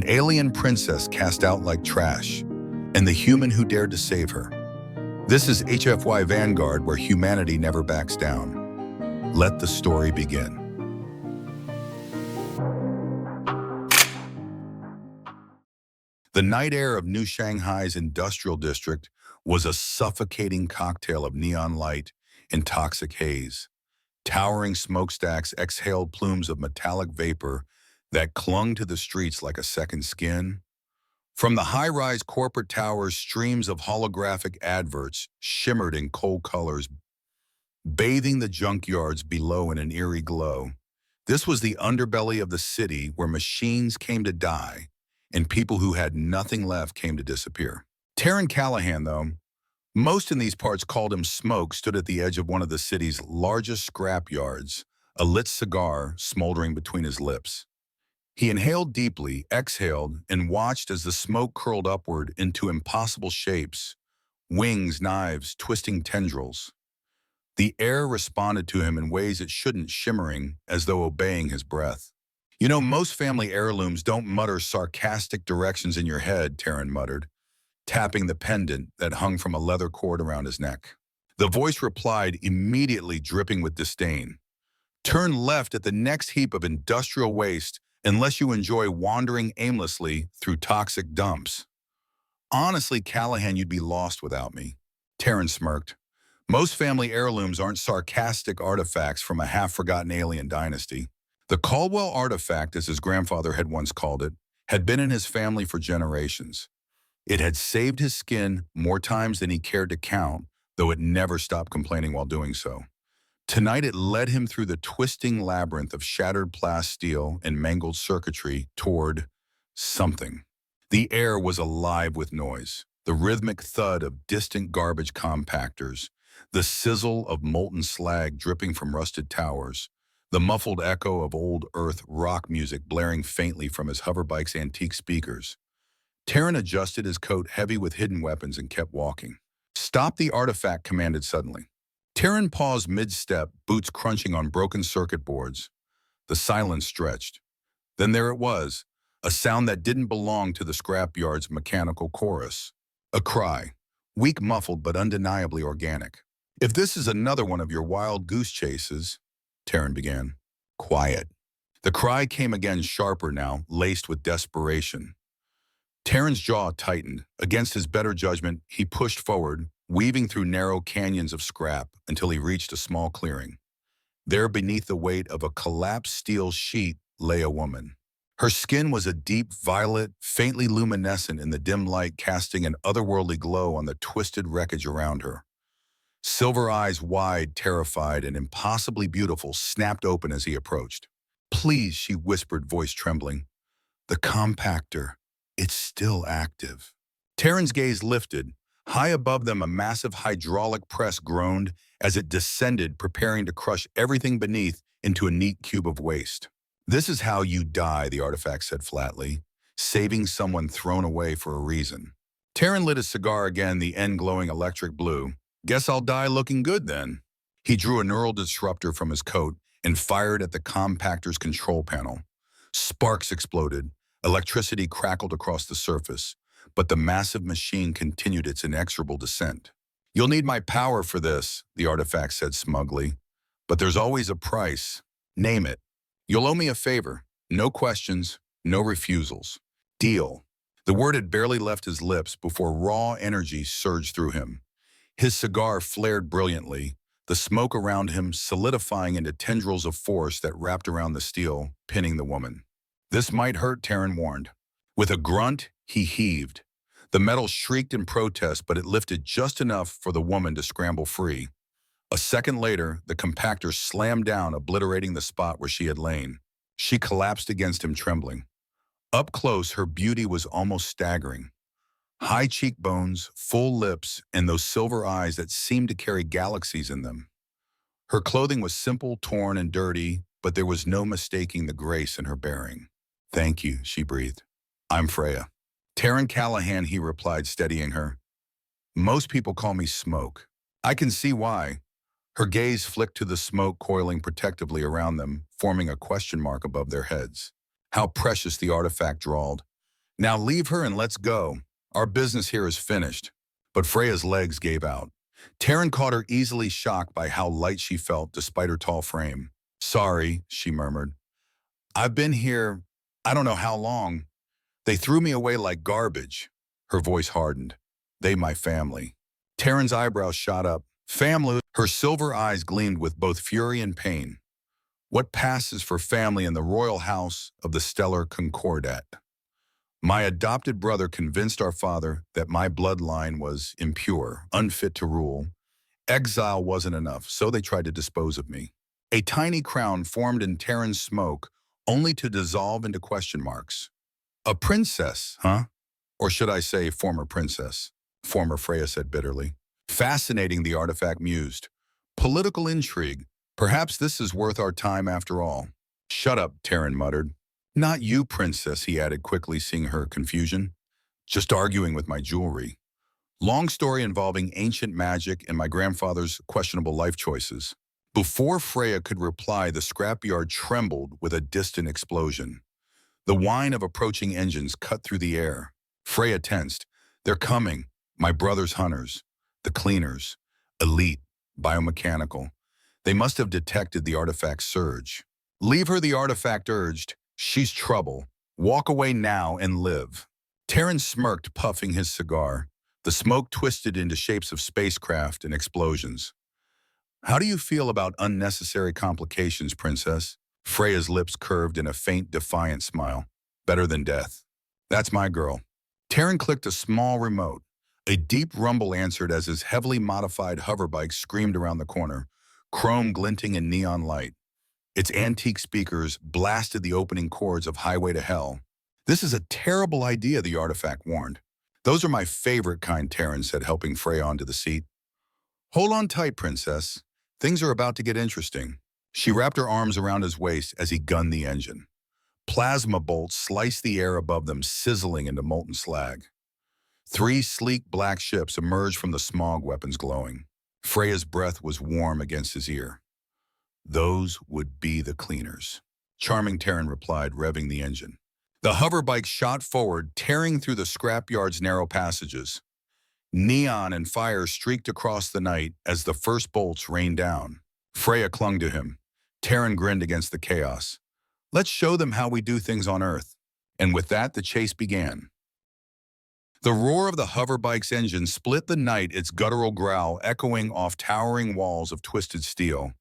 alien princess cast out like trash, and the human who dared to save her. This is HFY Vanguard, where humanity never backs down. Let the story begin. The night air of New Shanghai's industrial district was a suffocating cocktail of neon light and toxic haze. Towering smokestacks exhaled plumes of metallic vapor that clung to the streets like a second skin. From the high-rise corporate towers, streams of holographic adverts shimmered in cold colors, bathing the junkyards below in an eerie glow. This was the underbelly of the city where machines came to die and people who had nothing left came to disappear. Taryn Callahan, though, most in these parts called him Smoke, stood at the edge of one of the city's largest scrapyards, a lit cigar smoldering between his lips. He inhaled deeply, exhaled, and watched as the smoke curled upward into impossible shapes, wings, knives, twisting tendrils. The air responded to him in ways it shouldn't, shimmering as though obeying his breath. "You know, most family heirlooms don't mutter sarcastic directions in your head," Taryn muttered, tapping the pendant that hung from a leather cord around his neck. The voice replied, immediately dripping with disdain. "Turn left at the next heap of industrial waste unless you enjoy wandering aimlessly through toxic dumps." "Honestly, Callahan, you'd be lost without me." Taryn smirked. "Most family heirlooms aren't sarcastic artifacts from a half-forgotten alien dynasty." The Caldwell artifact, as his grandfather had once called it, had been in his family for generations. It had saved his skin more times than he cared to count, though it never stopped complaining while doing so. Tonight it led him through the twisting labyrinth of shattered plasteel and mangled circuitry toward something. The air was alive with noise, the rhythmic thud of distant garbage compactors, the sizzle of molten slag dripping from rusted towers, the muffled echo of old earth rock music blaring faintly from his hoverbike's antique speakers. Taryn adjusted his coat heavy with hidden weapons and kept walking. "Stop," the artifact commanded suddenly. Taryn paused mid-step, boots crunching on broken circuit boards. The silence stretched. Then there it was, a sound that didn't belong to the scrapyard's mechanical chorus. A cry, weak, muffled, but undeniably organic. "If this is another one of your wild goose chases," Taryn began. "Quiet." The cry came again, sharper now, laced with desperation. Taryn's jaw tightened. Against his better judgment, he pushed forward, weaving through narrow canyons of scrap until he reached a small clearing. There, beneath the weight of a collapsed steel sheet, lay a woman. Her skin was a deep violet, faintly luminescent in the dim light, casting an otherworldly glow on the twisted wreckage around her. Silver eyes, wide, terrified, and impossibly beautiful, snapped open as he approached. "Please," she whispered, voice trembling. "The compactor. It's still active." Taryn's gaze lifted. High above them, a massive hydraulic press groaned as it descended, preparing to crush everything beneath into a neat cube of waste. "This is how you die," the artifact said flatly, saving someone thrown away for a reason. Taryn lit his cigar again, the end glowing electric blue. "Guess I'll die looking good then." He drew a neural disruptor from his coat and fired at the compactor's control panel. Sparks exploded. Electricity crackled across the surface, but the massive machine continued its inexorable descent. "You'll need my power for this," the artifact said smugly. "But there's always a price. Name it. You'll owe me a favor. No questions, no refusals. Deal." The word had barely left his lips before raw energy surged through him. His cigar flared brilliantly, the smoke around him solidifying into tendrils of force that wrapped around the steel, pinning the woman. "This might hurt," Taryn warned. With a grunt, he heaved. The metal shrieked in protest, but it lifted just enough for the woman to scramble free. A second later, the compactor slammed down, obliterating the spot where she had lain. She collapsed against him, trembling. Up close, her beauty was almost staggering. High cheekbones, full lips, and those silver eyes that seemed to carry galaxies in them. Her clothing was simple, torn, and dirty, but there was no mistaking the grace in her bearing. "Thank you," she breathed. "I'm Freya." "Taryn Callahan," he replied, steadying her. "Most people call me Smoke." "I can see why." Her gaze flicked to the smoke coiling protectively around them, forming a question mark above their heads. "How precious," the artifact drawled. Now leave her and let's go. Our business here is finished. But Freya's legs gave out. Taryn caught her easily shocked by how light she felt despite her tall frame. Sorry, she murmured. I've been here, I don't know how long. They threw me away like garbage. Her voice hardened. They my family. Taryn's eyebrows shot up. Family. Her silver eyes gleamed with both fury and pain. What passes for family in the royal house of the stellar Concordat? My adopted brother convinced our father that my bloodline was impure, unfit to rule. Exile wasn't enough, so they tried to dispose of me. A tiny crown formed in Terran's smoke, only to dissolve into question marks. A princess, huh? Or should I say former princess? Former Freya said bitterly. Fascinating, the artifact mused. Political intrigue. Perhaps this is worth our time after all. Shut up, Terran muttered. Not you, princess, he added quickly, seeing her confusion. Just arguing with my jewelry. Long story involving ancient magic and my grandfather's questionable life choices. Before Freya could reply, the scrapyard trembled with a distant explosion. The whine of approaching engines cut through the air. Freya tensed. They're coming. My brother's hunters. The cleaners. Elite. Biomechanical. They must have detected the artifact's surge. Leave her, the artifact urged. She's trouble. Walk away now and live. Terran smirked, puffing his cigar. The smoke twisted into shapes of spacecraft and explosions. How do you feel about unnecessary complications, princess? Freya's lips curved in a faint, defiant smile. Better than death. That's my girl. Terran clicked a small remote. A deep rumble answered as his heavily modified hoverbike screamed around the corner, chrome glinting in neon light. Its antique speakers blasted the opening chords of Highway to Hell. This is a terrible idea, the artifact warned. Those are my favorite kind, Terran said, helping Freya onto the seat. Hold on tight, princess. Things are about to get interesting. She wrapped her arms around his waist as he gunned the engine. Plasma bolts sliced the air above them, sizzling into molten slag. 3 sleek black ships emerged from the smog weapons glowing. Freya's breath was warm against his ear. Those would be the cleaners. Charming, Terran replied, revving the engine. The hoverbike shot forward, tearing through the scrapyard's narrow passages. Neon and fire streaked across the night as the first bolts rained down. Freya clung to him. Terran grinned against the chaos. Let's show them how we do things on Earth. And with that, the chase began. The roar of the hoverbike's engine split the night, its guttural growl echoing off towering walls of twisted steel.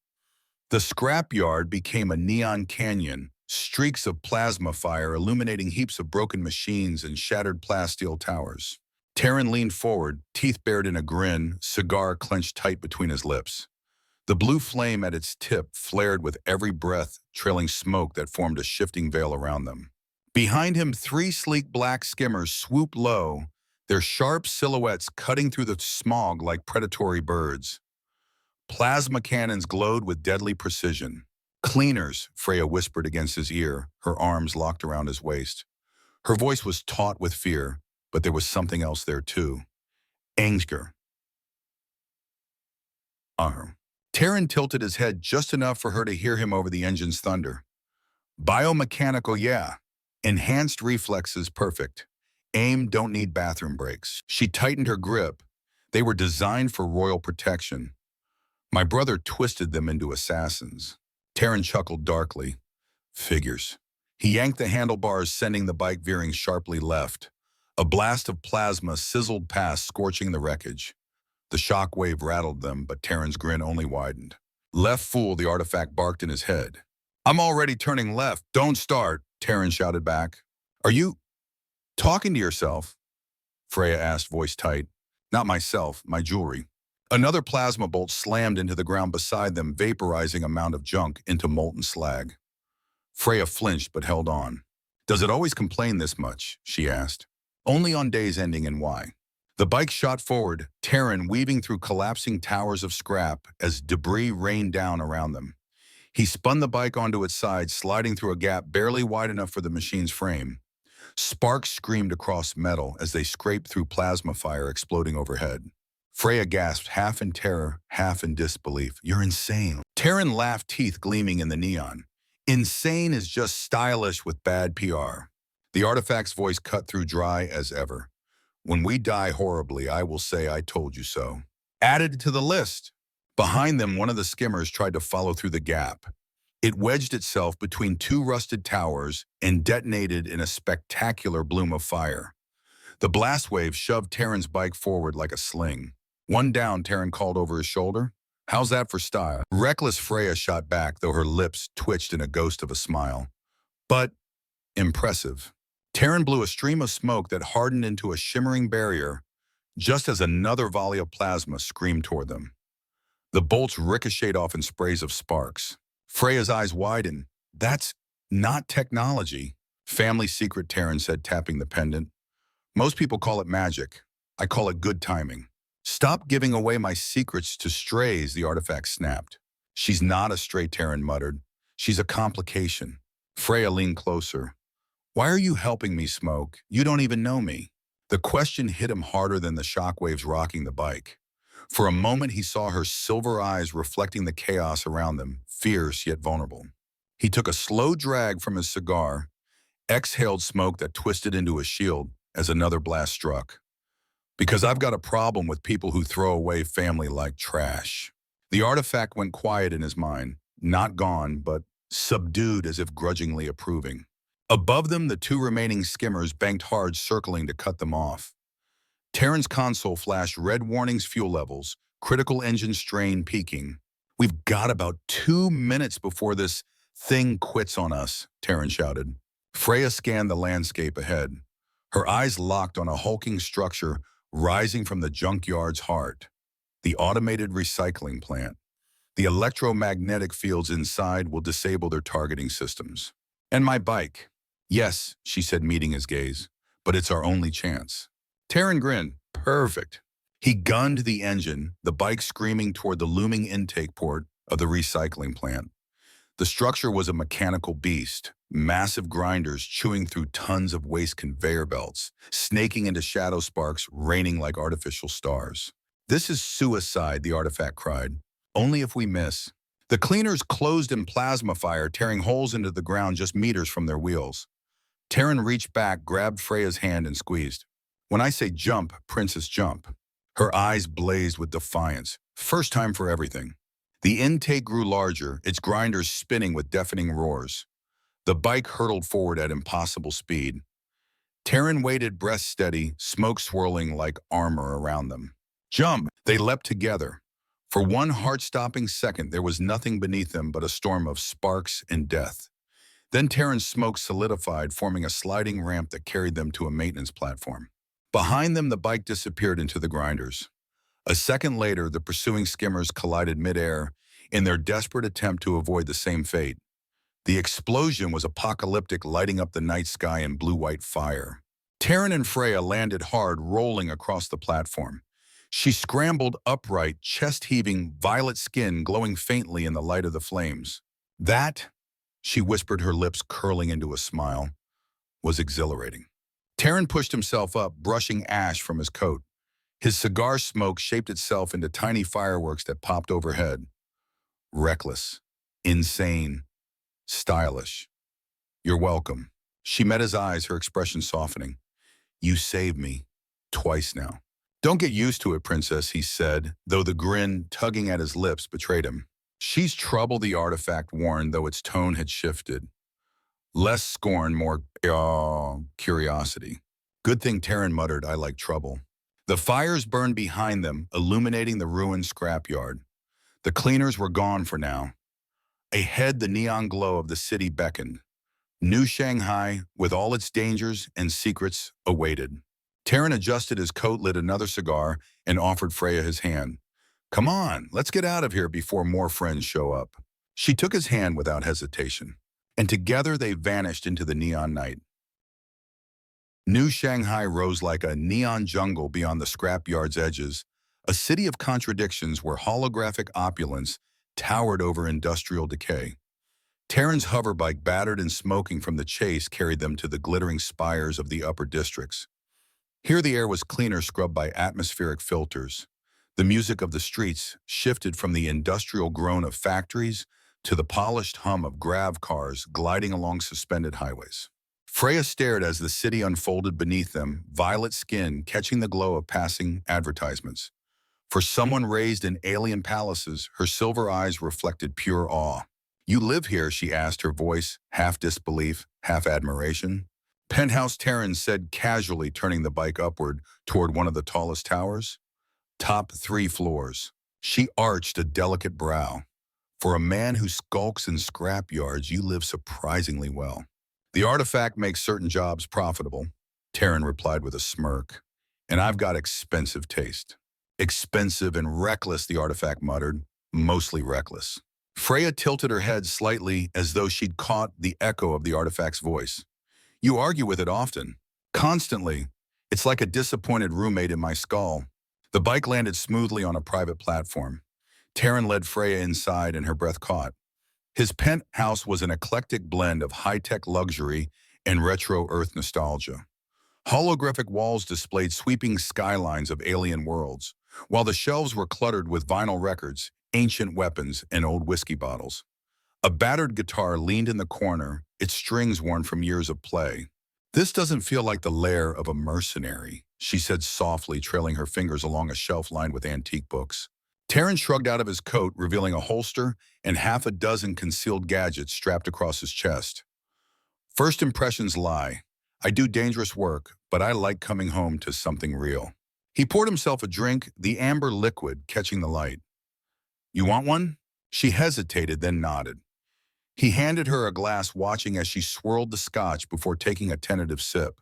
The scrapyard became a neon canyon, streaks of plasma fire illuminating heaps of broken machines and shattered plasteel towers. Terran leaned forward, teeth bared in a grin, cigar clenched tight between his lips. The blue flame at its tip flared with every breath, trailing smoke that formed a shifting veil around them. Behind him, 3 sleek black skimmers swooped low, their sharp silhouettes cutting through the smog like predatory birds. Plasma cannons glowed with deadly precision. Cleaners, Freya whispered against his ear, her arms locked around his waist. Her voice was taut with fear, but there was something else there too. Anger. Terran tilted his head just enough for her to hear him over the engine's thunder. Biomechanical, yeah. Enhanced reflexes, perfect. Aim, don't need bathroom breaks. She tightened her grip. They were designed for royal protection. My brother twisted them into assassins. Terran chuckled darkly. Figures. He yanked the handlebars, sending the bike veering sharply left. A blast of plasma sizzled past, scorching the wreckage. The shock wave rattled them, but Terran's grin only widened. Left fool, the artifact barked in his head. I'm already turning left. Don't start, Terran shouted back. Are you talking to yourself? Freya asked, voice tight. Not myself, my jewelry. Another plasma bolt slammed into the ground beside them, vaporizing a mound of junk into molten slag. Freya flinched but held on. Does it always complain this much? She asked. Only on days ending in Y. The bike shot forward, Terran weaving through collapsing towers of scrap as debris rained down around them. He spun the bike onto its side, sliding through a gap barely wide enough for the machine's frame. Sparks screamed across metal as they scraped through plasma fire exploding overhead. Freya gasped, half in terror, half in disbelief. You're insane. Terran laughed, teeth gleaming in the neon. Insane is just stylish with bad PR. The artifact's voice cut through dry as ever. When we die horribly, I will say I told you so. Added to the list. Behind them, one of the skimmers tried to follow through the gap. It wedged itself between two rusted towers and detonated in a spectacular bloom of fire. The blast wave shoved Terran's bike forward like a sling. One down, Terran called over his shoulder. How's that for style? Reckless Freya shot back, though her lips twitched in a ghost of a smile. But impressive. Terran blew a stream of smoke that hardened into a shimmering barrier just as another volley of plasma screamed toward them. The bolts ricocheted off in sprays of sparks. Freya's eyes widened. That's not technology. Family secret, Terran said, tapping the pendant. Most people call it magic. I call it good timing. Stop giving away my secrets to strays, the artifact snapped. She's not a stray, Terran muttered. She's a complication. Freya leaned closer. Why are you helping me, Smoke? You don't even know me. The question hit him harder than the shockwaves rocking the bike. For a moment, he saw her silver eyes reflecting the chaos around them, fierce yet vulnerable. He took a slow drag from his cigar, exhaled smoke that twisted into a shield as another blast struck. Because I've got a problem with people who throw away family like trash. The artifact went quiet in his mind, not gone, but subdued as if grudgingly approving. Above them, the two remaining skimmers banked hard, circling to cut them off. Terran's console flashed red warnings, fuel levels, critical engine strain peaking. We've got about 2 minutes before this thing quits on us, Terran shouted. Freya scanned the landscape ahead. Her eyes locked on a hulking structure rising from the junkyard's heart. The automated recycling plant. The electromagnetic fields inside will disable their targeting systems. And my bike. Yes, she said, meeting his gaze, but it's our only chance. Terran grinned. Perfect. He gunned the engine, the bike screaming toward the looming intake port of the recycling plant. The structure was a mechanical beast, massive grinders chewing through tons of waste conveyor belts, snaking into shadow sparks raining like artificial stars. This is suicide, the artifact cried. Only if we miss. The cleaners closed in plasma fire, tearing holes into the ground just meters from their wheels. Terran reached back, grabbed Freya's hand and squeezed. When I say jump, Princess, jump. Her eyes blazed with defiance. First time for everything. The intake grew larger, its grinders spinning with deafening roars. The bike hurtled forward at impossible speed. Terran waited, breath steady, smoke swirling like armor around them. Jump! They leapt together. For one heart-stopping second, there was nothing beneath them but a storm of sparks and death. Then Terran's smoke solidified, forming a sliding ramp that carried them to a maintenance platform. Behind them, the bike disappeared into the grinders. A second later, the pursuing skimmers collided midair in their desperate attempt to avoid the same fate. The explosion was apocalyptic, lighting up the night sky in blue-white fire. Terran and Freya landed hard, rolling across the platform. She scrambled upright, chest-heaving, violet skin glowing faintly in the light of the flames. That, she whispered, her lips curling into a smile, was exhilarating. Terran pushed himself up, brushing ash from his coat. His cigar smoke shaped itself into tiny fireworks that popped overhead. Reckless, insane, stylish. You're welcome. She met his eyes, her expression softening. You saved me. Twice now. Don't get used to it, Princess, he said, though the grin tugging at his lips betrayed him. She's trouble, the artifact warned, though its tone had shifted. Less scorn, more curiosity. Good thing, Terran muttered, I like trouble. The fires burned behind them, illuminating the ruined scrapyard. The cleaners were gone for now. Ahead, the neon glow of the city beckoned. New Shanghai, with all its dangers and secrets, awaited. Terran adjusted his coat, lit another cigar, and offered Freya his hand. Come on, let's get out of here before more friends show up. She took his hand without hesitation, and together they vanished into the neon night. New Shanghai rose like a neon jungle beyond the scrapyard's edges, a city of contradictions where holographic opulence towered over industrial decay. Terran's hoverbike, battered and smoking from the chase, carried them to the glittering spires of the upper districts. Here the air was cleaner, scrubbed by atmospheric filters. The music of the streets shifted from the industrial groan of factories to the polished hum of grav cars gliding along suspended highways. Freya stared as the city unfolded beneath them, violet skin catching the glow of passing advertisements. For someone raised in alien palaces, her silver eyes reflected pure awe. "You live here?" she asked, her voice half disbelief, half admiration. "Penthouse," Terran said casually, turning the bike upward toward one of the tallest towers. "Top 3 floors." She arched a delicate brow. "For a man who skulks in scrapyards, you live surprisingly well." "The artifact makes certain jobs profitable," Terran replied with a smirk. "And I've got expensive taste." "Expensive and reckless," the artifact muttered. "Mostly reckless." Freya tilted her head slightly as though she'd caught the echo of the artifact's voice. "You argue with it often." "Constantly. It's like a disappointed roommate in my skull." The bike landed smoothly on a private platform. Terran led Freya inside and her breath caught. His penthouse was an eclectic blend of high-tech luxury and retro Earth nostalgia. Holographic walls displayed sweeping skylines of alien worlds, while the shelves were cluttered with vinyl records, ancient weapons, and old whiskey bottles. A battered guitar leaned in the corner, its strings worn from years of play. "This doesn't feel like the lair of a mercenary," she said softly, trailing her fingers along a shelf lined with antique books. Terran shrugged out of his coat, revealing a holster and half a dozen concealed gadgets strapped across his chest. "First impressions lie. I do dangerous work, but I like coming home to something real." He poured himself a drink, the amber liquid catching the light. "You want one?" She hesitated, then nodded. He handed her a glass, watching as she swirled the scotch before taking a tentative sip.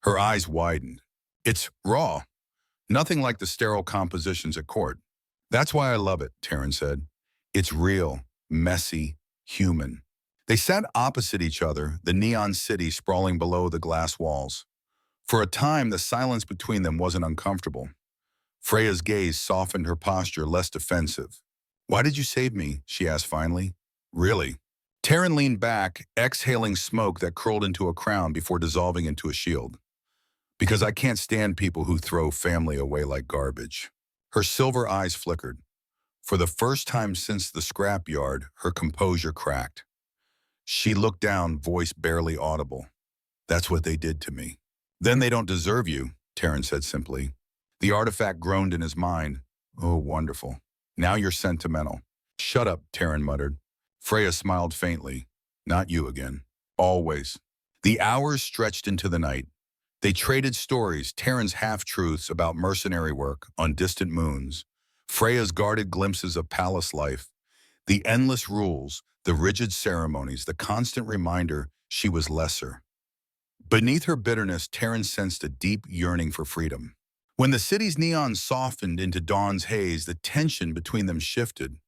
Her eyes widened. "It's raw. Nothing like the sterile compositions at court." "That's why I love it," Terran said. "It's real, messy, human." They sat opposite each other, the neon city sprawling below the glass walls. For a time, the silence between them wasn't uncomfortable. Freya's gaze softened, her posture less defensive. "Why did you save me?" she asked finally. "Really?" Terran leaned back, exhaling smoke that curled into a crown before dissolving into a shield. "Because I can't stand people who throw family away like garbage." Her silver eyes flickered. For the first time since the scrapyard, her composure cracked. She looked down, voice barely audible. "That's what they did to me." "Then they don't deserve you," Terran said simply. The artifact groaned in his mind. "Oh, wonderful. Now you're sentimental." "Shut up," Terran muttered. Freya smiled faintly. "Not you again. Always." The hours stretched into the night. They traded stories, Terran's half-truths about mercenary work on distant moons, Freya's guarded glimpses of palace life, the endless rules, the rigid ceremonies, the constant reminder she was lesser. Beneath her bitterness, Terran sensed a deep yearning for freedom. When the city's neon softened into dawn's haze, the tension between them shifted.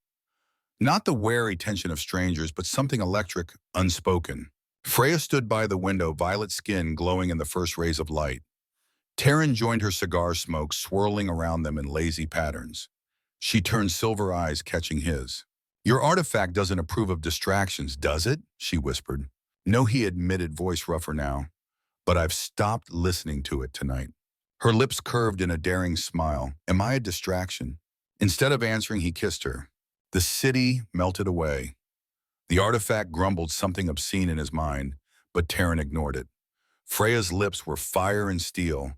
Not the wary tension of strangers, but something electric, unspoken. Freya stood by the window, violet skin glowing in the first rays of light. Terran joined her, cigar smoke swirling around them in lazy patterns. She turned, silver eyes catching his. "Your artifact doesn't approve of distractions, does it?" she whispered. "No," he admitted, voice rougher now. "But I've stopped listening to it tonight." Her lips curved in a daring smile. "Am I a distraction?" Instead of answering, he kissed her. The city melted away. The artifact grumbled something obscene in his mind, but Terran ignored it. Freya's lips were fire and steel,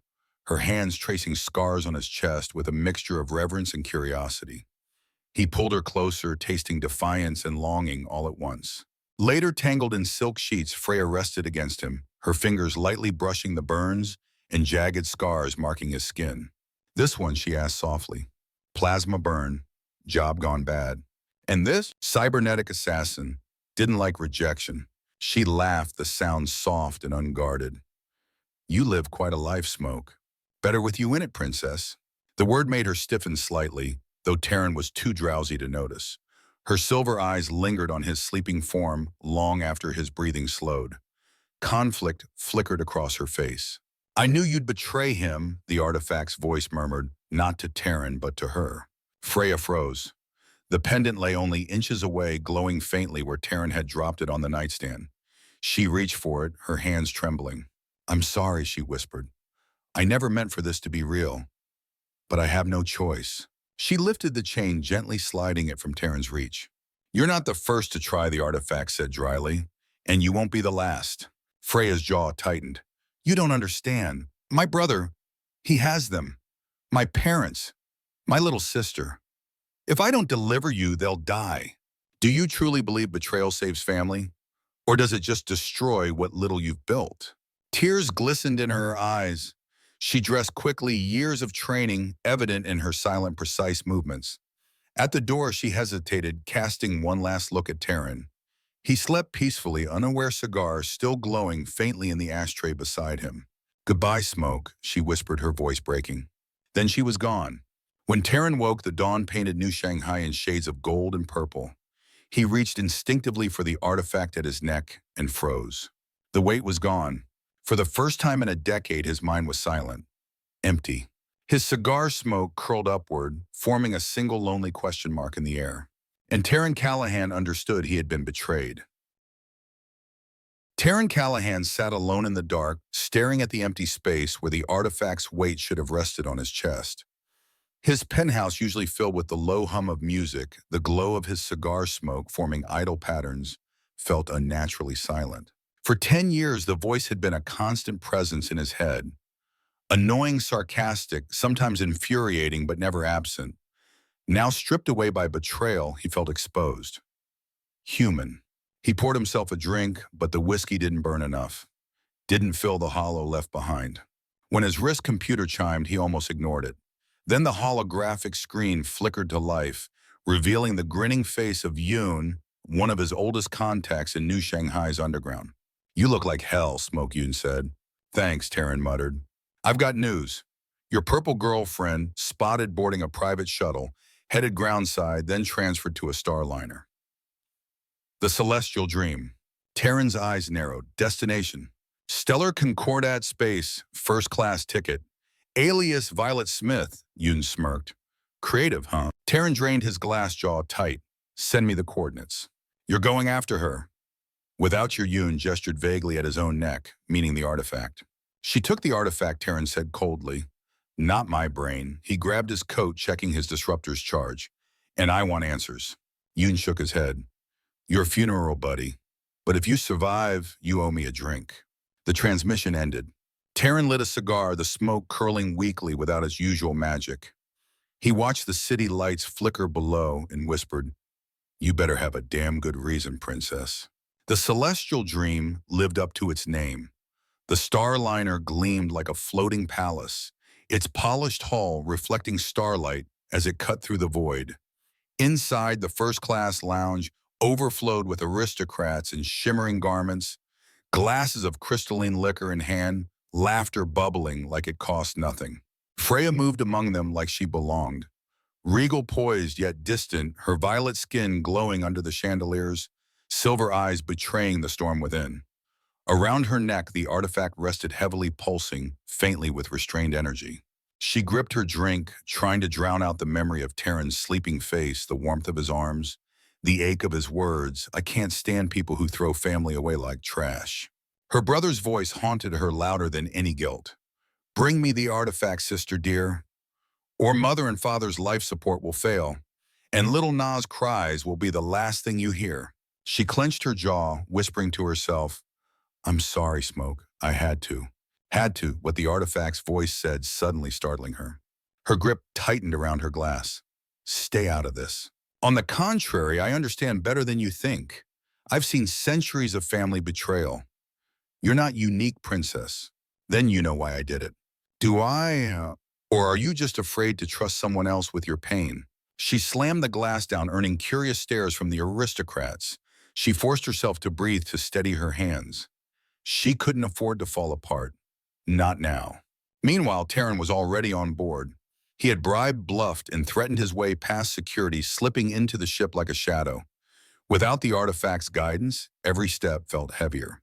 her hands tracing scars on his chest with a mixture of reverence and curiosity. He pulled her closer, tasting defiance and longing all at once. Later, tangled in silk sheets, Freya rested against him, her fingers lightly brushing the burns and jagged scars marking his skin. "This one," she asked softly. "Plasma burn. Job gone bad." "And this?" Cybernetic assassin. Didn't like rejection. She laughed, the sound soft and unguarded. "You live quite a life, Smoke. Better with you in it, princess." The word made her stiffen slightly, though Terran was too drowsy to notice. Her silver eyes lingered on his sleeping form long after his breathing slowed. Conflict flickered across her face. "I knew you'd betray him," the artifact's voice murmured, not to Terran but to her. Freya froze. The pendant lay only inches away, glowing faintly where Terran had dropped it on the nightstand. She reached for it, her hands trembling. "I'm sorry," she whispered. "I never meant for this to be real. But I have no choice." She lifted the chain, gently sliding it from Terran's reach. "You're not the first to try," the artifact said dryly. "And you won't be the last." Freya's jaw tightened. You don't understand. My brother, he has them. My parents, my little sister. If I don't deliver you, they'll die. Do you truly believe betrayal saves family? Or does it just destroy what little you've built? Tears glistened in her eyes. She dressed quickly, years of training evident in her silent, precise movements. At the door, she hesitated, casting one last look at Taryn. He slept peacefully, unaware cigar still glowing faintly in the ashtray beside him. Goodbye, Smoke, she whispered, her voice breaking. Then she was gone. When Taryn woke, the dawn painted New Shanghai in shades of gold and purple. He reached instinctively for the artifact at his neck and froze. The weight was gone. For the first time in a decade, his mind was silent, empty. His cigar smoke curled upward, forming a single lonely question mark in the air. And Taryn Callahan understood he had been betrayed. Taryn Callahan sat alone in the dark, staring at the empty space where the artifact's weight should have rested on his chest. His penthouse, usually filled with the low hum of music, the glow of his cigar smoke forming idle patterns, felt unnaturally silent. For 10 years, the voice had been a constant presence in his head. Annoying, sarcastic, sometimes infuriating, but never absent. Now stripped away by betrayal, he felt exposed. Human. He poured himself a drink, but the whiskey didn't burn enough. Didn't fill the hollow left behind. When his wrist computer chimed, he almost ignored it. Then the holographic screen flickered to life, revealing the grinning face of Yoon, one of his oldest contacts in New Shanghai's underground. You look like hell, Smoke Yoon said. Thanks, Taryn muttered. I've got news. Your purple girlfriend, spotted boarding a private shuttle, headed groundside, then transferred to a Starliner. The Celestial Dream. Taryn's eyes narrowed. Destination. Stellar Concordat Space, first-class ticket. Alias Violet Smith, Yoon smirked. Creative, huh? Taryn drained his glass jaw tight. Send me the coordinates. You're going after her. Without your Yoon gestured vaguely at his own neck, meaning the artifact. She took the artifact, Taryn said coldly. Not my brain. He grabbed his coat, checking his disruptor's charge. And I want answers. Yoon shook his head. Your funeral, buddy. But if you survive, you owe me a drink. The transmission ended. Taryn lit a cigar, the smoke curling weakly without its usual magic. He watched the city lights flicker below and whispered, You better have a damn good reason, princess. The Celestial Dream lived up to its name. The Starliner gleamed like a floating palace, its polished hull reflecting starlight as it cut through the void. Inside, the first-class lounge overflowed with aristocrats in shimmering garments, glasses of crystalline liquor in hand, laughter bubbling like it cost nothing. Freya moved among them like she belonged. Regal poised yet distant, her violet skin glowing under the chandeliers, silver eyes betraying the storm within. Around her neck, the artifact rested heavily, pulsing, faintly with restrained energy. She gripped her drink, trying to drown out the memory of Taryn's sleeping face, the warmth of his arms, the ache of his words. I can't stand people who throw family away like trash. Her brother's voice haunted her louder than any guilt. Bring me the artifact, sister dear, or mother and father's life support will fail, and little Na's cries will be the last thing you hear. She clenched her jaw, whispering to herself, I'm sorry, Smoke. I had to. Had to, what the artifact's voice said, suddenly startling her. Her grip tightened around her glass. Stay out of this. On the contrary, I understand better than you think. I've seen centuries of family betrayal. You're not unique, princess. Then you know why I did it. Do I, or are you just afraid to trust someone else with your pain? She slammed the glass down, earning curious stares from the aristocrats. She forced herself to breathe to steady her hands. She couldn't afford to fall apart. Not now. Meanwhile, Taryn was already on board. He had bribed, bluffed, and threatened his way past security, slipping into the ship like a shadow. Without the artifact's guidance, every step felt heavier.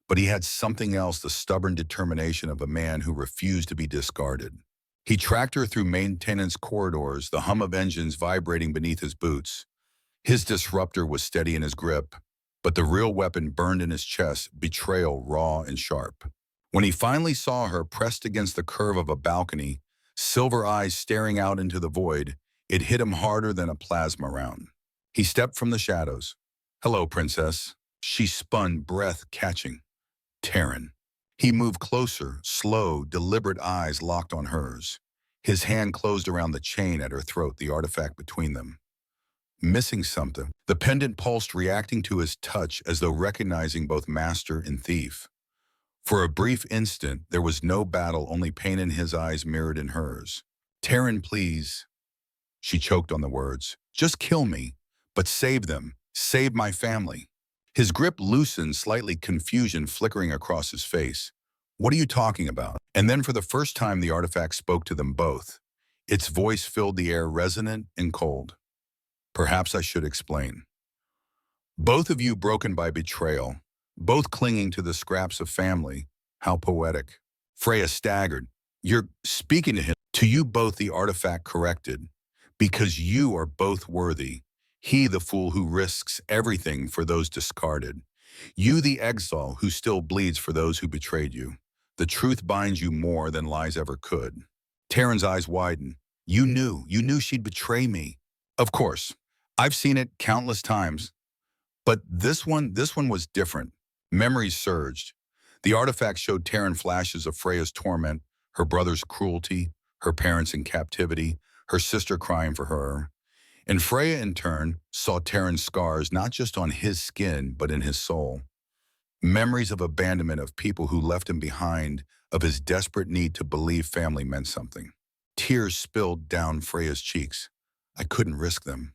But he had something else, the stubborn determination of a man who refused to be discarded. He tracked her through maintenance corridors, the hum of engines vibrating beneath his boots. His disruptor was steady in his grip, but the real weapon burned in his chest, betrayal raw and sharp. When he finally saw her pressed against the curve of a balcony, silver eyes staring out into the void, it hit him harder than a plasma round. He stepped from the shadows. Hello, princess. She spun, breath catching. Terran. He moved closer, slow, deliberate eyes locked on hers. His hand closed around the chain at her throat, the artifact between them. Missing something. The pendant pulsed, reacting to his touch as though recognizing both master and thief. For a brief instant, there was no battle, only pain in his eyes mirrored in hers. Terran, please. She choked on the words. Just kill me, but save them. Save my family. His grip loosened, slightly confusion flickering across his face. What are you talking about? And then for the first time, the artifact spoke to them both. Its voice filled the air, resonant and cold. Perhaps I should explain. Both of you broken by betrayal, both clinging to the scraps of family. How poetic. Freya staggered. You're speaking to him. To you both, the artifact corrected. Because you are both worthy. He, the fool who risks everything for those discarded. You, the exile who still bleeds for those who betrayed you. The truth binds you more than lies ever could. Terran's eyes widened. You knew she'd betray me. Of course, I've seen it countless times. But this one was different. Memories surged. The artifact showed Terran flashes of Freya's torment, her brother's cruelty, her parents in captivity, her sister crying for her. And Freya, in turn, saw Terran's scars not just on his skin, but in his soul. Memories of abandonment, of people who left him behind, of his desperate need to believe family meant something. Tears spilled down Freya's cheeks. I couldn't risk them.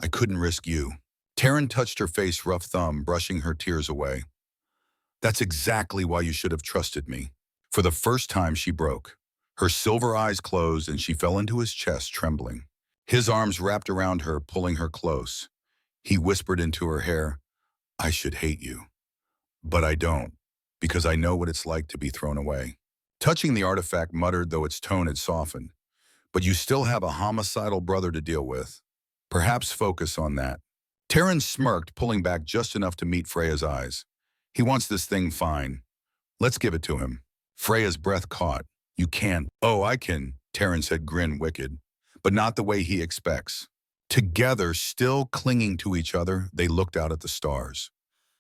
I couldn't risk you. Terran touched her face, rough thumb, brushing her tears away. That's exactly why you should have trusted me. For the first time, she broke. Her silver eyes closed and she fell into his chest, trembling. His arms wrapped around her, pulling her close. He whispered into her hair, I should hate you. But I don't, because I know what it's like to be thrown away. Touching the artifact muttered, though its tone had softened. But you still have a homicidal brother to deal with. Perhaps focus on that. Terran smirked, pulling back just enough to meet Freya's eyes. He wants this thing fine. Let's give it to him. Freya's breath caught. You can't. Oh, I can, Terran said, grin wicked. But not the way he expects. Together, still clinging to each other, they looked out at the stars.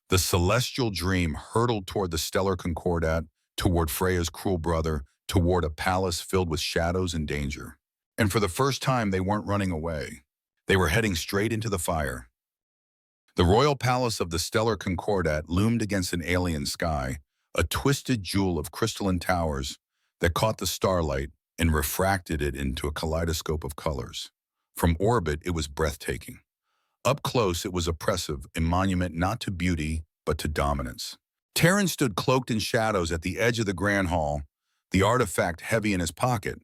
The celestial dream hurtled toward the stellar concordat, toward Freya's cruel brother, toward a palace filled with shadows and danger. And for the first time, they weren't running away. They were heading straight into the fire. The royal palace of the stellar concordat loomed against an alien sky, a twisted jewel of crystalline towers that caught the starlight and refracted it into a kaleidoscope of colors. From orbit, it was breathtaking. Up close, it was oppressive, a monument not to beauty, but to dominance. Terran stood cloaked in shadows at the edge of the grand hall, the artifact heavy in his pocket.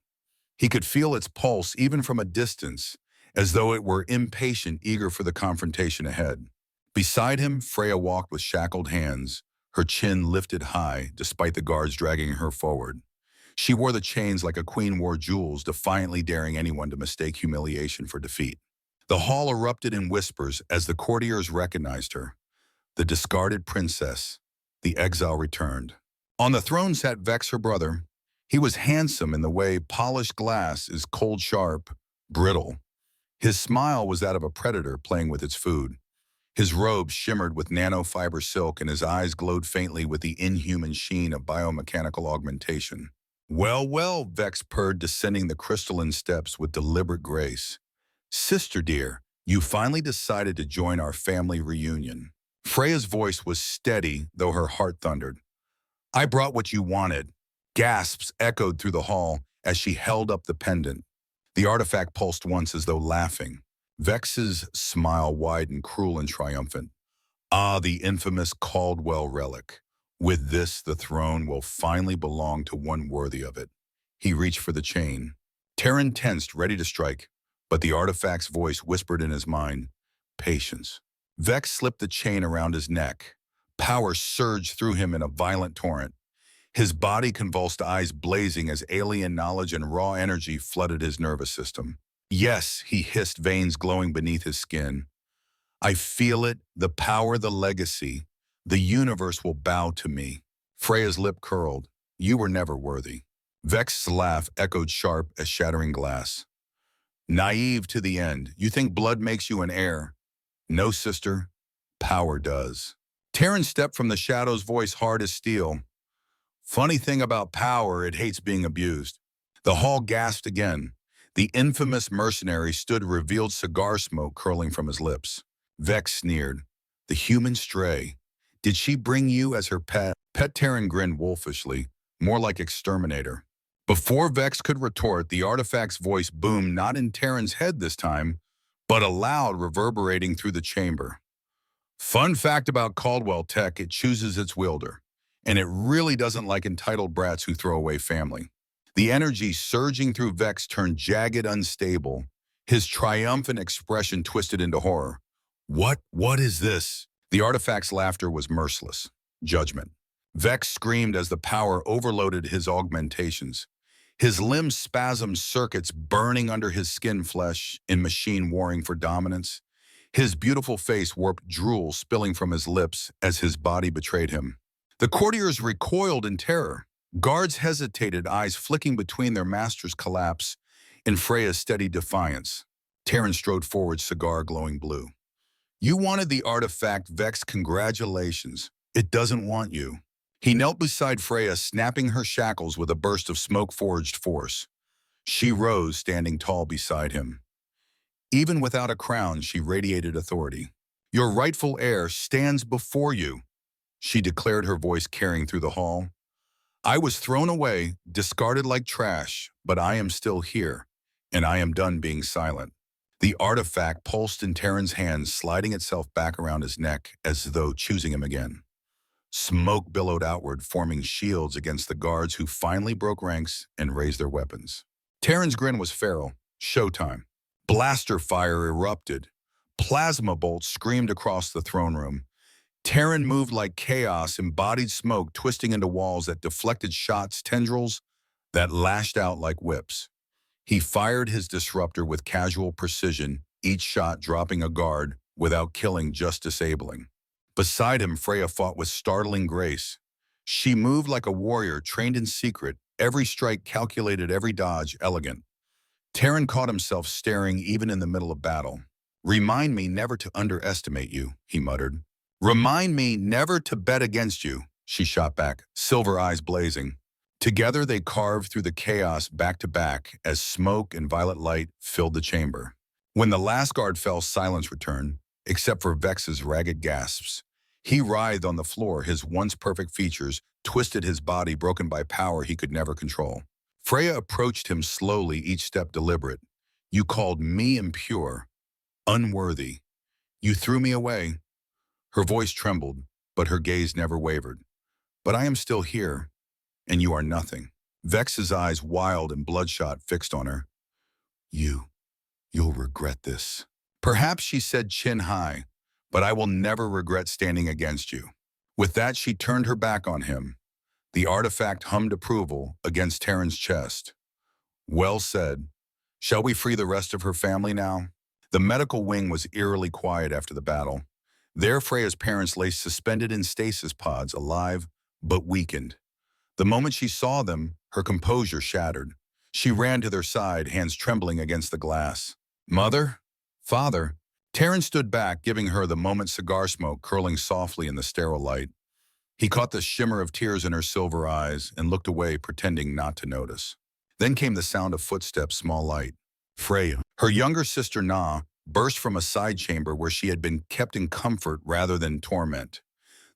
He could feel its pulse even from a distance, as though it were impatient, eager for the confrontation ahead. Beside him, Freya walked with shackled hands, her chin lifted high, despite the guards dragging her forward. She wore the chains like a queen wore jewels, defiantly daring anyone to mistake humiliation for defeat. The hall erupted in whispers as the courtiers recognized her. The discarded princess, the exile returned. On the throne sat Vex, her brother. He was handsome in the way polished glass is cold sharp, brittle. His smile was that of a predator playing with its food. His robes shimmered with nanofiber silk and his eyes glowed faintly with the inhuman sheen of biomechanical augmentation. Well, well, Vex purred, descending the crystalline steps with deliberate grace. Sister dear, you finally decided to join our family reunion. Freya's voice was steady, though her heart thundered. I brought what you wanted. Gasps echoed through the hall as she held up the pendant. The artifact pulsed once as though laughing. Vex's smile widened, cruel and triumphant. Ah, the infamous Caldwell relic. With this, the throne will finally belong to one worthy of it. He reached for the chain. Terran tensed, ready to strike, but the artifact's voice whispered in his mind, patience. Vex slipped the chain around his neck. Power surged through him in a violent torrent. His body convulsed, eyes blazing as alien knowledge and raw energy flooded his nervous system. Yes, he hissed, veins glowing beneath his skin. I feel it, the power, the legacy. The universe will bow to me. Freya's lip curled. You were never worthy. Vex's laugh echoed sharp as shattering glass. Naive to the end. You think blood makes you an heir? No, sister. Power does. Terran stepped from the shadows, voice hard as steel. Funny thing about power, it hates being abused. The hall gasped again. The infamous mercenary stood, revealed cigar smoke curling from his lips. Vex sneered. The human stray. Did she bring you as her pet? Pet Terran grinned wolfishly, more like exterminator. Before Vex could retort, the artifact's voice boomed, not in Terran's head this time, but aloud, reverberating through the chamber. Fun fact about Caldwell Tech, it chooses its wielder, and it really doesn't like entitled brats who throw away family. The energy surging through Vex turned jagged, unstable. His triumphant expression twisted into horror. What is this? The artifact's laughter was merciless. Judgment. Vex screamed as the power overloaded his augmentations. His limbs spasmed, circuits burning under his skin flesh in machine warring for dominance. His beautiful face warped, drool spilling from his lips as his body betrayed him. The courtiers recoiled in terror. Guards hesitated, eyes flicking between their master's collapse and Freya's steady defiance. Terran strode forward, cigar glowing blue. You wanted the artifact, Vex. Congratulations. It doesn't want you. He knelt beside Freya, snapping her shackles with a burst of smoke-forged force. She rose, standing tall beside him. Even without a crown, she radiated authority. Your rightful heir stands before you, she declared, her voice carrying through the hall. I was thrown away, discarded like trash, but I am still here, and I am done being silent. The artifact pulsed in Terran's hands, sliding itself back around his neck as though choosing him again. Smoke billowed outward, forming shields against the guards who finally broke ranks and raised their weapons. Terran's grin was feral. Showtime. Blaster fire erupted. Plasma bolts screamed across the throne room. Terran moved like chaos, embodied smoke twisting into walls that deflected shots, tendrils that lashed out like whips. He fired his disruptor with casual precision, each shot dropping a guard without killing, just disabling. Beside him, Freya fought with startling grace. She moved like a warrior, trained in secret, every strike calculated, every dodge elegant. Terran caught himself staring even in the middle of battle. Remind me never to underestimate you, he muttered. Remind me never to bet against you, she shot back, silver eyes blazing. Together they carved through the chaos back to back as smoke and violet light filled the chamber. When the last guard fell, silence returned, except for Vex's ragged gasps. He writhed on the floor, his once perfect features twisted, his body broken by power he could never control. Freya approached him slowly, each step deliberate. You called me impure, unworthy. You threw me away. Her voice trembled, but her gaze never wavered. But I am still here, and you are nothing. Vex's eyes, wild and bloodshot, fixed on her. You'll regret this. Perhaps, she said, chin high, but I will never regret standing against you. With that, she turned her back on him. The artifact hummed approval against Terran's chest. Well said. Shall we free the rest of her family now? The medical wing was eerily quiet after the battle. There, Freya's parents lay suspended in stasis pods, alive but weakened. The moment she saw them, her composure shattered. She ran to their side, hands trembling against the glass. Mother? Father? Terran stood back, giving her the moment, cigar smoke curling softly in the sterile light. He caught the shimmer of tears in her silver eyes and looked away, pretending not to notice. Then came the sound of footsteps, small light. Freya, her younger sister Na, burst from a side chamber where she had been kept in comfort rather than torment.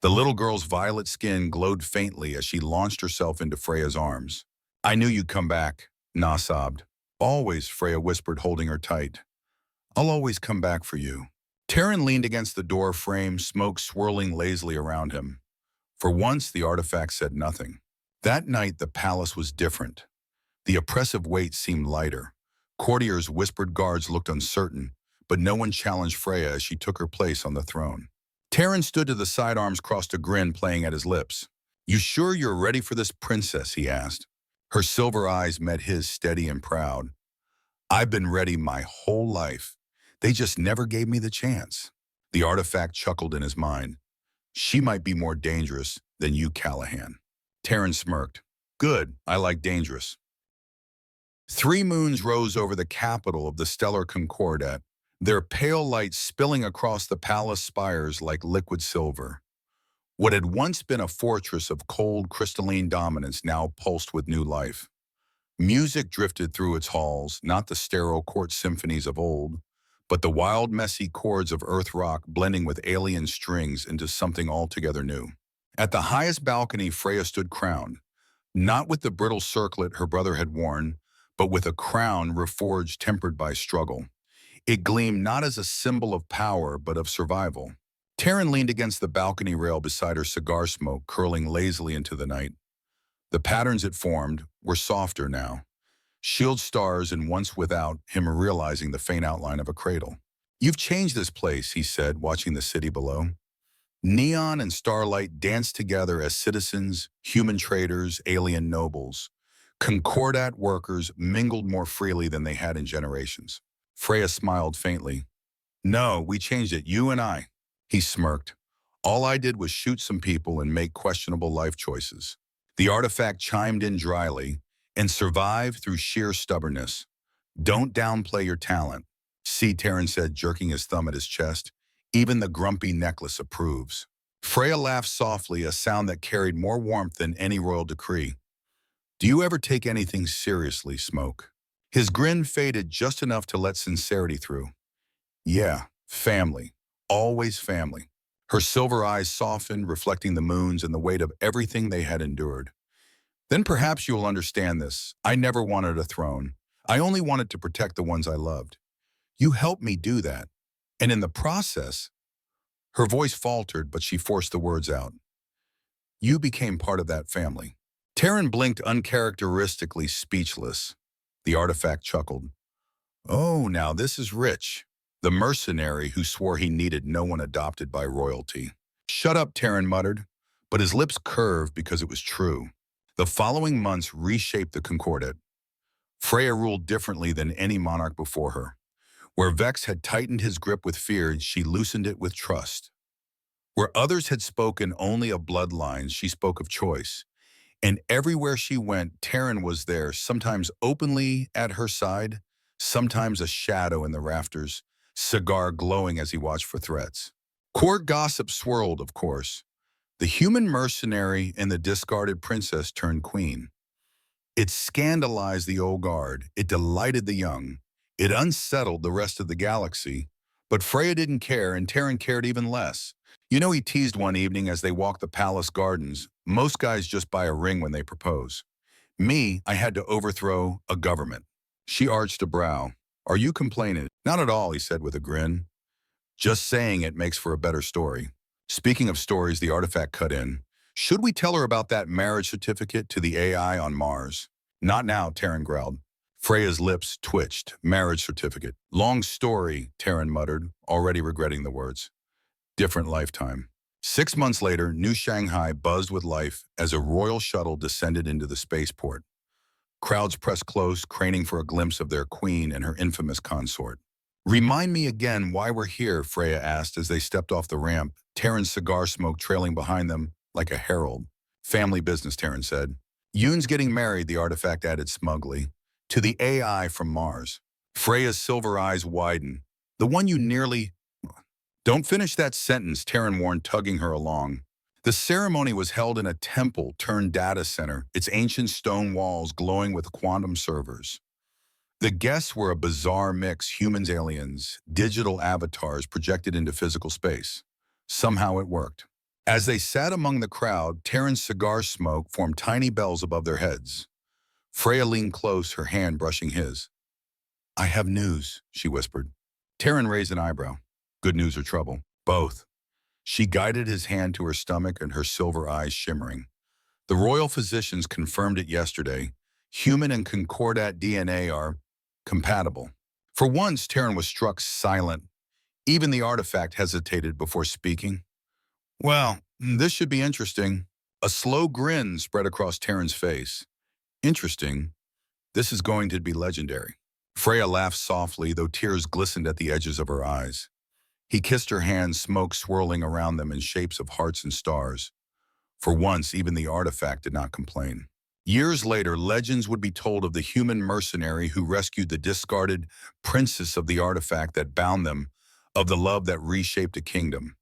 The little girl's violet skin glowed faintly as she launched herself into Freya's arms. I knew you'd come back, Na sobbed. Always, Freya whispered, holding her tight. I'll always come back for you. Terran leaned against the door frame, smoke swirling lazily around him. For once, the artifact said nothing. That night, the palace was different. The oppressive weight seemed lighter. Courtiers whispered, guards looked uncertain, but no one challenged Freya as she took her place on the throne. Terran stood to the side, arms crossed, a grin playing at his lips. You sure you're ready for this, princess? He asked. Her silver eyes met his, steady and proud. I've been ready my whole life. They just never gave me the chance. The artifact chuckled in his mind. She might be more dangerous than you, Callahan. Terran smirked. Good, I like dangerous. 3 moons rose over the capital of the stellar Concordat, their pale light spilling across the palace spires like liquid silver. What had once been a fortress of cold, crystalline dominance now pulsed with new life. Music drifted through its halls, not the sterile court symphonies of old, but the wild, messy chords of earth rock blending with alien strings into something altogether new. At the highest balcony, Freya stood crowned, not with the brittle circlet her brother had worn, but with a crown reforged tempered by struggle. It gleamed not as a symbol of power, but of survival. Taryn leaned against the balcony rail beside her, cigar smoke curling lazily into the night. The patterns it formed were softer now, shield stars and once without him realizing the faint outline of a cradle. "You've changed this place," he said, watching the city below. Neon and starlight danced together as citizens, human traders, alien nobles. Concordat workers mingled more freely than they had in generations. Freya smiled faintly. "No, we changed it, you and I." He smirked. "All I did was shoot some people and make questionable life choices." The artifact chimed in dryly, "and survive through sheer stubbornness. Don't downplay your talent." "See," Terran said, jerking his thumb at his chest. "Even the grumpy necklace approves." Freya laughed softly, a sound that carried more warmth than any royal decree. "Do you ever take anything seriously, Smoke?" His grin faded just enough to let sincerity through. "Yeah, family. Always family." Her silver eyes softened, reflecting the moons and the weight of everything they had endured. "Then perhaps you'll understand this. I never wanted a throne. I only wanted to protect the ones I loved. You helped me do that. And in the process," her voice faltered, but she forced the words out, "you became part of that family." Taryn blinked, uncharacteristically speechless. The artifact chuckled. "Oh, now this is rich." The mercenary who swore he needed no one adopted by royalty. "Shut up," Taryn muttered, but his lips curved because it was true. The following months reshaped the Concordat. Freya ruled differently than any monarch before her. Where Vex had tightened his grip with fear, she loosened it with trust. Where others had spoken only of bloodlines, she spoke of choice. And everywhere she went, Taryn was there, sometimes openly at her side, sometimes a shadow in the rafters, cigar glowing as he watched for threats. Court gossip swirled, of course. The human mercenary and the discarded princess turned queen. It scandalized the old guard. It delighted the young. It unsettled the rest of the galaxy. But Freya didn't care, and Taryn cared even less. You know, he teased one evening as they walked the palace gardens. "Most guys just buy a ring when they propose. Me, I had to overthrow a government." She arched a brow. "Are you complaining?" "Not at all," he said with a grin. "Just saying it makes for a better story." Speaking of stories, the artifact cut in. "Should we tell her about that marriage certificate to the AI on Mars?" "Not now," Taryn growled. Freya's lips twitched. "Marriage certificate." "Long story," Taryn muttered, already regretting the words. Different lifetime. 6 months later, New Shanghai buzzed with life as a royal shuttle descended into the spaceport. Crowds pressed close, craning for a glimpse of their queen and her infamous consort. "Remind me again why we're here," Freya asked as they stepped off the ramp, Taryn's cigar smoke trailing behind them like a herald. "Family business," Taryn said. "Yoon's getting married," the artifact added smugly, "to the AI from Mars." Freya's silver eyes widened. "The one you nearly—" "Don't finish that sentence," Taryn warned, tugging her along. The ceremony was held in a temple-turned-data center, its ancient stone walls glowing with quantum servers. The guests were a bizarre mix: humans, aliens, digital avatars projected into physical space. Somehow it worked. As they sat among the crowd, Taryn's cigar smoke formed tiny bells above their heads. Freya leaned close, her hand brushing his. "I have news," she whispered. Taryn raised an eyebrow. "Good news or trouble?" "Both." She guided his hand to her stomach and her silver eyes shimmering. "The royal physicians confirmed it yesterday. Human and Concordat DNA are compatible." For once, Taryn was struck silent. Even the artifact hesitated before speaking. "Well, this should be interesting." A slow grin spread across Taryn's face. "Interesting. This is going to be legendary." Freya laughed softly, though tears glistened at the edges of her eyes. He kissed her hands, smoke swirling around them in shapes of hearts and stars. For once, even the artifact did not complain. Years later, legends would be told of the human mercenary who rescued the discarded princess, of the artifact that bound them, of the love that reshaped a kingdom.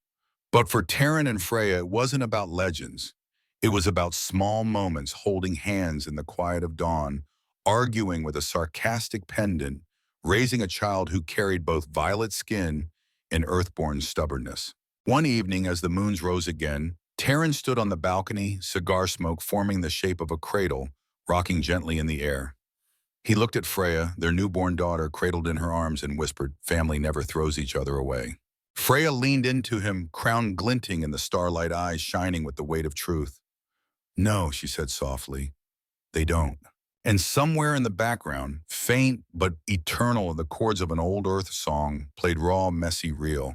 But for Taryn and Freya, it wasn't about legends. It was about small moments holding hands in the quiet of dawn, arguing with a sarcastic pendant, raising a child who carried both violet skin and earthborn stubbornness. One evening, as the moons rose again, Taryn stood on the balcony, cigar smoke forming the shape of a cradle, rocking gently in the air. He looked at Freya, their newborn daughter, cradled in her arms, and whispered, "Family never throws each other away." Freya leaned into him, crown glinting and the starlight eyes shining with the weight of truth. "No," she said softly, "they don't." And somewhere in the background, faint but eternal, the chords of an old Earth song played raw, messy, real.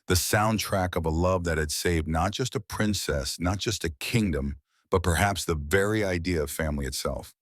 The soundtrack of a love that had saved not just a princess, not just a kingdom, but perhaps the very idea of family itself.